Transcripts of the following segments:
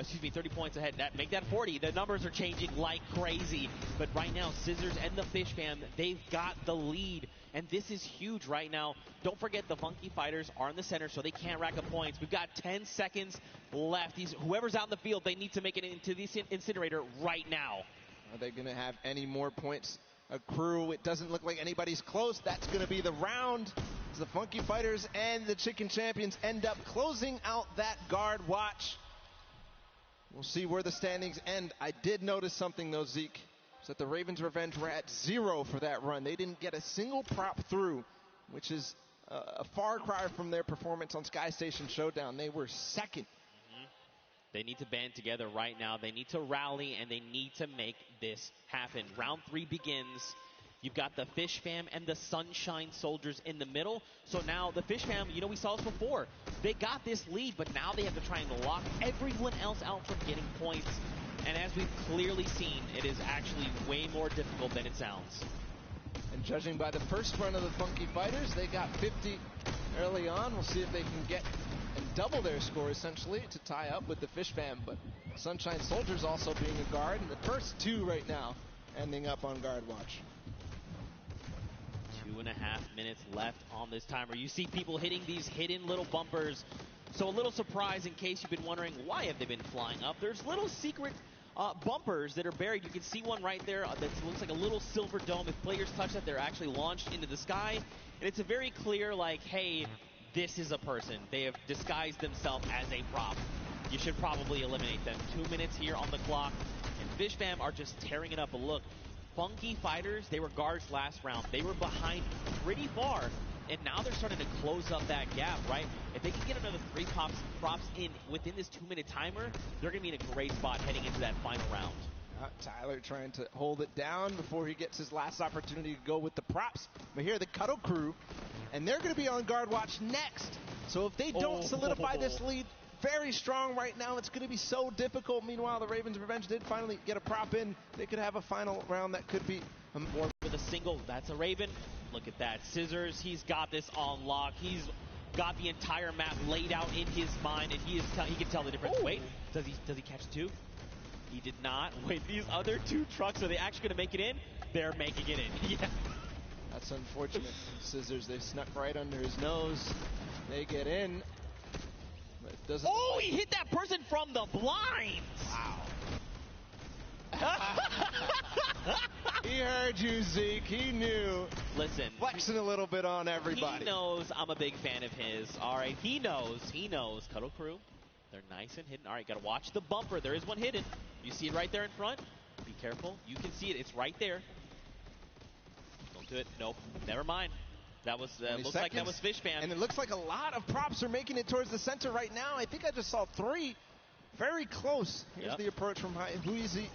30 points ahead. Make that 40. The numbers are changing like crazy. But right now, Scissors and the Fish Fam, they've got the lead. And this is huge right now. Don't forget the Funky Fighters are in the center, so they can't rack up points. We've got 10 seconds left. Whoever's out in the field, they need to make it into the incinerator right now. Are they going to have any more points accrue? It doesn't look like anybody's close. That's going to be the round. The Funky Fighters and the Chicken Champions end up closing out that guard watch. We'll see where the standings end. I did notice something though, Zeke, is that the Ravens Revenge were at 0 for that run. They didn't get a single prop through, which is a far cry from their performance on Sky Station Showdown. They were second. They need to band together right now. They need to rally, and they need to make this happen. Round 3 begins. You've got the Fish Fam and the Sunshine Soldiers in the middle. So now the Fish Fam, we saw this before. They got this lead, but now they have to try and lock everyone else out from getting points. And as we've clearly seen, it is actually way more difficult than it sounds. And judging by the first run of the Funky Fighters, they got 50 early on. We'll see if they can get and double their score, essentially, to tie up with the Fish Fam. But Sunshine Soldiers also being a guard, and the first 2 right now ending up on guard watch. 2.5 minutes left on this timer. You see people hitting these hidden little bumpers. So a little surprise in case you've been wondering why have they been flying up. There's little secret bumpers that are buried. You can see one right there that looks like a little silver dome. If players touch that, they're actually launched into the sky. And it's a very clear, like, hey, this is a person. They have disguised themselves as a prop. You should probably eliminate them. 2 minutes here on the clock. And Fish Fam are just tearing it up. But look, Funky Fighters, they were guards last round. They were behind pretty far, and now they're starting to close up that gap, right? If they can get another 3 props in within this 2-minute timer, they're going to be in a great spot heading into that final round. Tyler trying to hold it down before he gets his last opportunity to go with the props. But here, the Cuddle Crew, and they're going to be on guard watch next. So if they don't solidify this lead very strong right now, it's going to be so difficult. Meanwhile, the Ravens Revenge did finally get a prop in. They could have a final round that could be more with a single. That's a Raven. Look at that. Scissors, he's got this on lock. He's got the entire map laid out in his mind, and he can tell the difference. Wait, does he catch the 2? He did not. Wait, these other 2 trucks, are they actually going to make it in? They're making it in. Yeah. That's unfortunate. Scissors, they snuck right under his nose. They get in. He hit that person from the blinds! Wow. He heard you, Zeke. He knew. Listen. Flexing a little bit on everybody. He knows I'm a big fan of his. All right, he knows. Cuddle Crew, they're nice and hidden. All right, got to watch the bumper. There is one hidden. You see it right there in front? Be careful. You can see it. It's right there. Don't do it. Nope. Never mind. That was looks like that was Fish Fam. And it looks like a lot of props are making it towards the center right now. I think I just saw 3. Very close. Here's the approach from Huizi.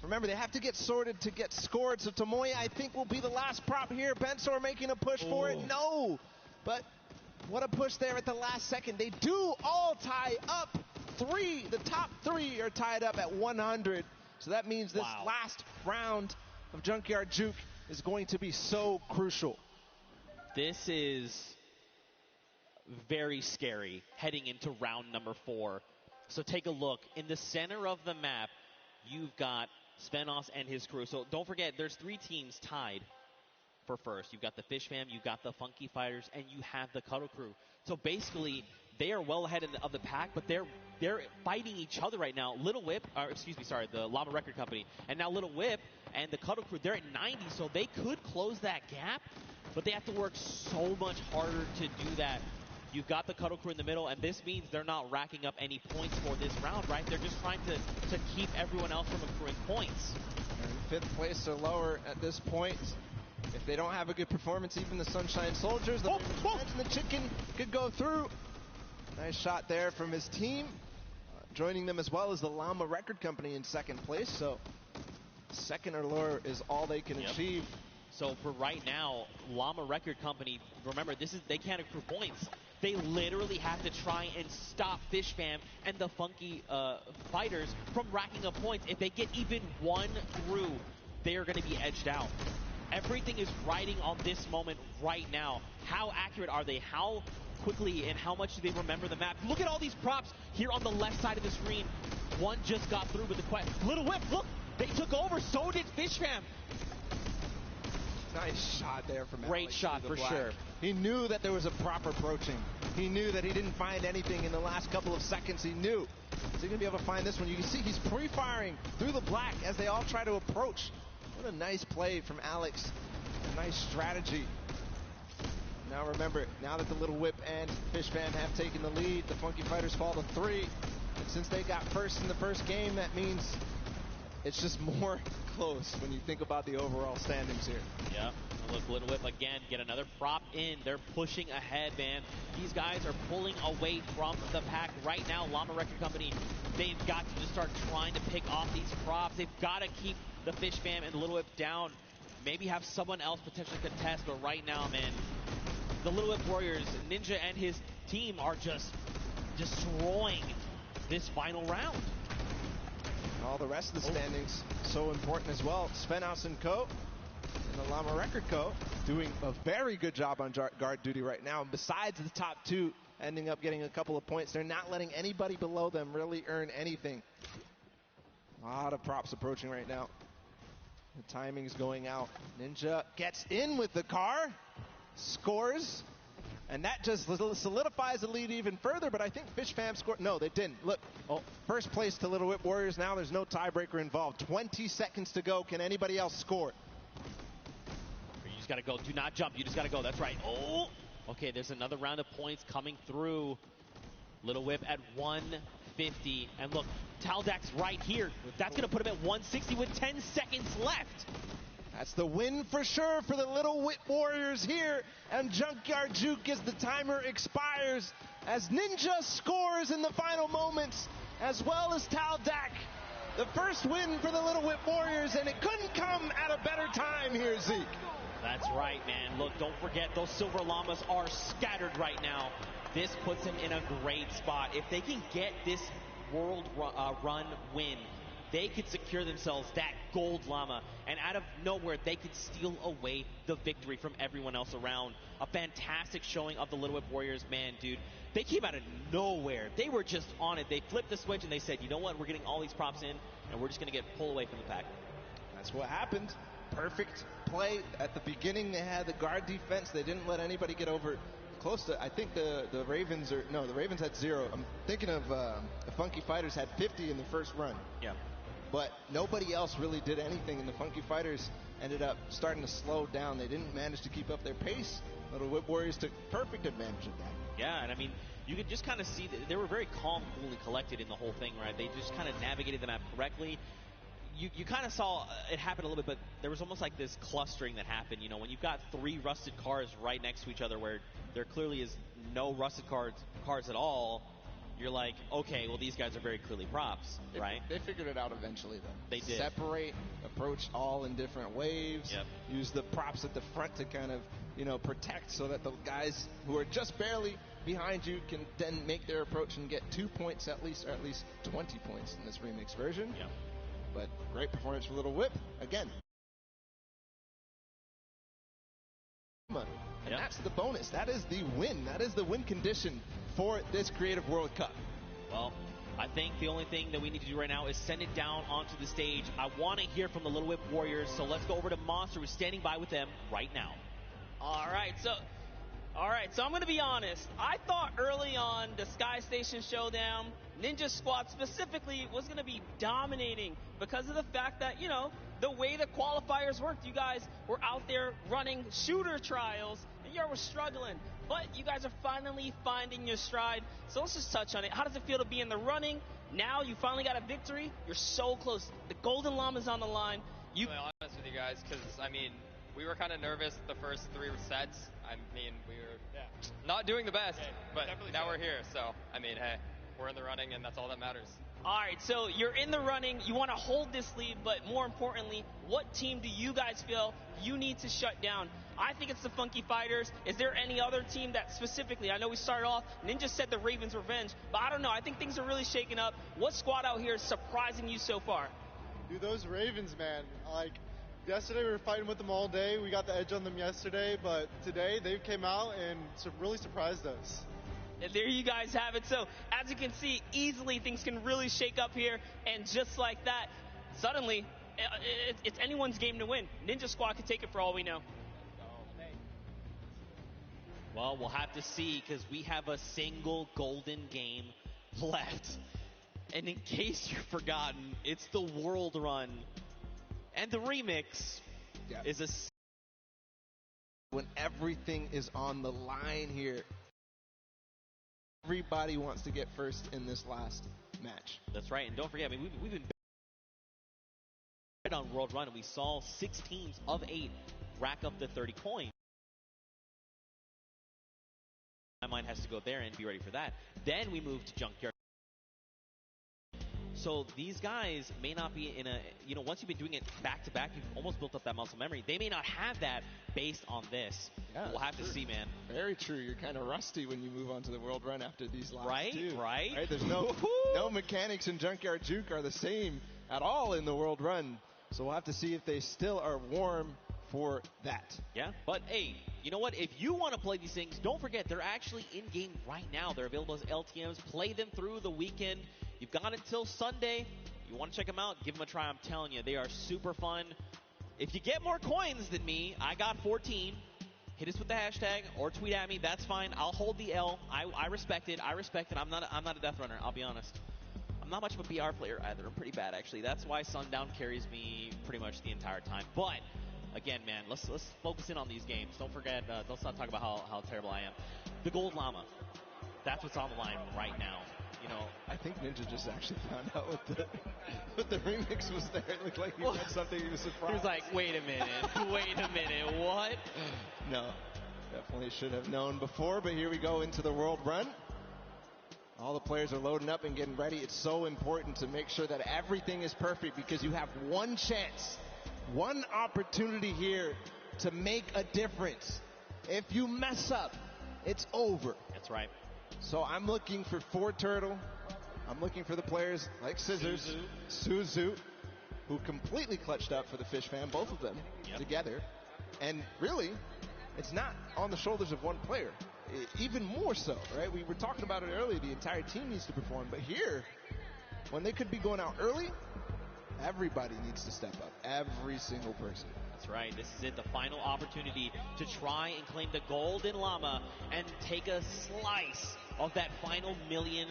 Remember, they have to get sorted to get scored. So Tomoya, I think, will be the last prop here. Bensor making a push for it. No. But what a push there at the last second. They do all tie up. 3. The top 3 are tied up at 100. So that means this last round of Junkyard Juke is going to be so crucial. This is very scary heading into round number 4. So take a look. In the center of the map, you've got Spenos and his crew. So don't forget, there's 3 teams tied for first. You've got the Fish Fam, you've got the Funky Fighters, and you have the Cuddle Crew. So basically, they are well ahead of the pack, but they're fighting each other right now. The Llama Record Company, and now Little Whip and the Cuddle Crew, they're at 90, so they could close that gap, but they have to work so much harder to do that. You've got the Cuddle Crew in the middle, and this means they're not racking up any points for this round, right? They're just trying to keep everyone else from accruing points. They're in 5th place or lower at this point. If they don't have a good performance, even the Sunshine Soldiers, the and the Chicken could go through. Nice shot there from his team. Joining them as well as the Llama Record Company in 2nd place. So 2nd or lower is all they can achieve. So for right now, Llama Record Company, remember, they can't accrue points. They literally have to try and stop Fish Fam and the Funky Fighters from racking up points. If they get even 1 through, they are going to be edged out. Everything is riding on this moment right now. How accurate are they? How quickly and how much do they remember the map? Look at all these props here on the left side of the screen. One just got through with the quest. Little Whip, look, they took over. So did Fish Fam. Nice shot there from Great Alex shot for sure. He knew that there was a prop approaching. He knew that he didn't find anything in the last couple of seconds. He knew. Is he going to be able to find this one? You can see he's pre-firing through the black as they all try to approach. What a nice play from Alex. A nice strategy. Now remember, now that the Little Whip and Fish Fam have taken the lead, the Funky Fighters fall to 3. And since they got first in the first game, that means it's just more close when you think about the overall standings here. Yeah. Look, Little Whip again, get another prop in. They're pushing ahead, man. These guys are pulling away from the pack right now. Llama Record Company, they've got to just start trying to pick off these props. They've got to keep the Fish Fam and Little Whip down. Maybe have someone else potentially contest, but right now, man, the Little Whip Warriors, Ninja and his team are just destroying this final round. All the rest of the standings so important as well. Svenhouse and Co. and the Llama Record Co. doing a very good job on guard duty right now. And besides the top 2 ending up getting a couple of points, they're not letting anybody below them really earn anything. A lot of props approaching right now. The timing's going out. Ninja gets in with the car, scores, and that just solidifies the lead even further, but I think Fish Fam scored. No, they didn't. Look, first place to Little Whip Warriors now. There's no tiebreaker involved. 20 seconds to go. Can anybody else score? You just got to go. Do not jump. You just got to go. That's right. Oh! Okay, there's another round of points coming through. Little Whip at 150. And look, Taldak's right here. That's going to put him at 160 with 10 seconds left. That's the win for sure for the Little Whip Warriors here. And Junkyard Juke as the timer expires. As Ninja scores in the final moments, as well as Taldak. The first win for the Little Whip Warriors, and it couldn't come at a better time here, Zeke. That's right, man. Look, don't forget, those Silver Llamas are scattered right now. This puts them in a great spot. If they can get this world run win, they could secure themselves that gold llama, and out of nowhere, they could steal away the victory from everyone else around. A fantastic showing of the Little Whip Warriors, man, dude. They came out of nowhere. They were just on it. They flipped the switch, and they said, you know what, we're getting all these props in, and we're just going to get pulled away from the pack. That's what happened. Perfect play. At the beginning, they had the guard defense. They didn't let anybody get over close to, I think the Ravens are, no, the Ravens had 0. I'm thinking of the Funky Fighters had 50 in the first run. Yeah. But nobody else really did anything, and the Funky Fighters ended up starting to slow down. They didn't manage to keep up their pace. Little Whip Warriors took perfect advantage of that. Yeah, and I mean, you could just kind of see that they were very calm, cool, and collected in the whole thing, right? They just kind of navigated the map correctly. You kind of saw it happen a little bit, but there was almost like this clustering that happened. You know, when you've got 3 rusted cars right next to each other where there clearly is no rusted cars at all, you're like, okay, well, these guys are very clearly props, right? They figured it out eventually, though. They did. Separate, approach all in different waves. Yep. Use the props at the front to kind of, you know, protect so that the guys who are just barely behind you can then make their approach and get 2 points at least, or at least 20 points in this remix version. Yep. But great performance for Little Whip. Again. And Yep. that's the bonus. That is the win. That is the win condition for this Creative World Cup. Well, I think the only thing that we need to do right now is send it down onto the stage. I want to hear from the Little Whip Warriors, so let's go over to Monster, who's standing by with them right now. All right, so I'm going to be honest. I thought early on the Sky Station Showdown, Ninja Squad specifically, was going to be dominating because of the fact that, you know, the way the qualifiers worked, you guys were out there running shooter trials, and you were struggling. But you guys are finally finding your stride. So let's just touch on it. How does it feel to be in the running? Now you finally got a victory. You're so close. The Golden Llama's on the line. I'm honest with you guys, because, I mean, we were kind of nervous the first 3 sets. I mean, we were not doing the best, but now we're here. So, I mean, hey, we're in the running, and that's all that matters. All right, so you're in the running. You want to hold this lead, but more importantly, what team do you guys feel you need to shut down? I think it's the Funky Fighters. Is there any other team that specifically, I know we started off, Ninja said the Ravens Revenge, but I don't know. I think things are really shaking up. What squad out here is surprising you so far? Dude, those Ravens, man. Like, yesterday we were fighting with them all day. We got the edge on them yesterday, but today they came out and really surprised us. There you guys have it. So, as you can see, easily things can really shake up here. And just like that, suddenly, it's anyone's game to win. Ninja Squad can take it for all we know. Well, we'll have to see, because we have a single golden game left. And in case you've forgotten, it's the World Run. And the remix is a... When everything is on the line here, everybody wants to get first in this last match. That's right, and don't forget, I mean, we've been on World Run, and we saw 6 teams of 8 rack up the 30 coins. My mind has to go there and be ready for that. Then we move to Junkyard. So these guys may not be in a, you know, once you've been doing it back to back, you've almost built up that muscle memory. They may not have that based on this. Yeah, we'll have to see, man. Very true. You're kind of rusty when you move on to the World Run after these last two. Right? There's no mechanics in Junkyard Juke are the same at all in the World Run. So we'll have to see if they still are warm for that. Yeah, but hey, you know what? If you want to play these things, don't forget they're actually in-game right now. They're available as LTMs. Play them through the weekend. You've got until Sunday. You want to check them out? Give them a try. I'm telling you, they are super fun. If you get more coins than me, I got 14. Hit us with the hashtag or tweet at me. That's fine. I'll hold the L. I respect it. I'm not a death runner. I'll be honest. I'm not much of a BR player either. I'm pretty bad, actually. That's why Sundown carries me pretty much the entire time. But again, man, let's focus in on these games. Don't forget, let's not talk about how terrible I am. The Gold Llama. That's what's on the line right now. You know, I think Ninja just actually found out what the remix was there. It looked like he read something he was surprised. He was like, wait a minute, what? No, definitely should have known before, but here we go into the World Run. All the players are loading up and getting ready. It's so important to make sure that everything is perfect because you have one chance, one opportunity here to make a difference. If you mess up, it's over. That's right. So I'm looking for 4Turtle. I'm looking for the players like Scissors, Suzu, who completely clutched up for the Fish Fam, both of them together. And really, it's not on the shoulders of one player. Even more so, right? We were talking about it earlier. The entire team needs to perform. But here, when they could be going out early, everybody needs to step up. Every single person. That's right. This is it. The final opportunity to try and claim the Golden Llama and take a slice of that final $1 million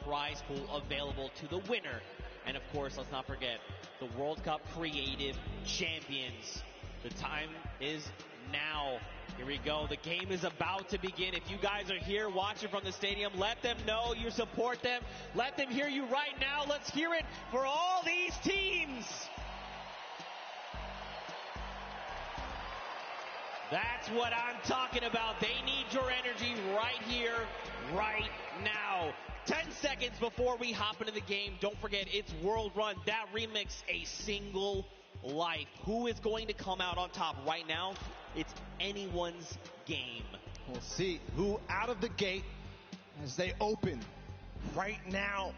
prize pool available to the winner. And of course, let's not forget the World Cup Creative Champions. The time is now. Here we go. The game is about to begin. If you guys are here watching from the stadium, let them know you support them. Let them hear you right now. Let's hear it for all these teams. That's what I'm talking about. They need your energy right here, right now. 10 seconds before we hop into the game, don't forget it's World Run. That remix, a single life. Who is going to come out on top right now? It's anyone's game. We'll see who out of the gate as they open right now.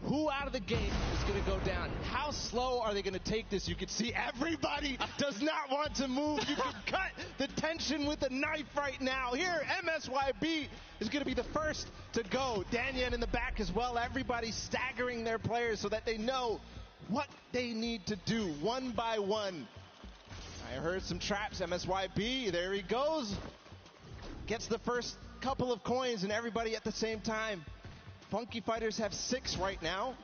Who out of the gate is going to go down? How slow are they going to take this? You can see everybody does not want to move. You can cut the tension with a knife right now. Here, MSYB is going to be the first to go. Danyan in the back as well. Everybody staggering their players so that they know what they need to do one by one. I heard some traps. MSYB, there he goes. Gets the first couple of coins and everybody at the same time. Funky Fighters have 6 right now.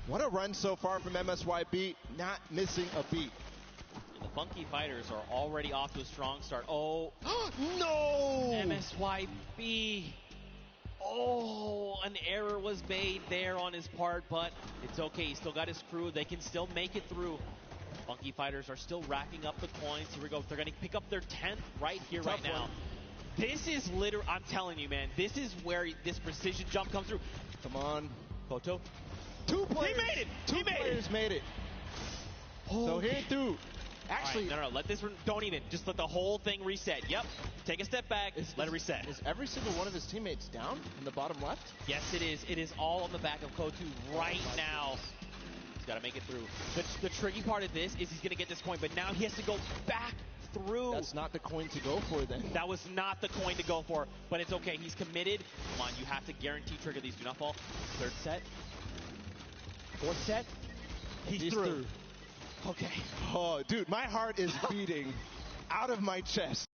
What a run so far from MSYB, not missing a beat. And the Funky Fighters are already off to a strong start. Oh, no! MSYB. Oh, an error was made there on his part, but it's okay. He still got his crew. They can still make it through. Funky Fighters are still racking up the coins. Here we go. They're going to pick up their 10th right here, right now. This is literally, I'm telling you, man, this is where this precision jump comes through. Come on. Koto. 2 players. He made it. Two players made it. Oh, so here through. Actually, right, no, let this, don't even, just let the whole thing reset. Yep. Take a step back, let it reset. Is every single one of his teammates down in the bottom left? Yes, it is. It is all on the back of Kotu right now. He's got to make it through. The tricky part of this is he's going to get this coin, but now he has to go back through. That's not the coin to go for then. That was not the coin to go for, but it's okay. He's committed. Come on, you have to guarantee trigger these. Do not fall. Third set. Fourth set. He's through. Okay. Oh, dude, my heart is beating out of my chest.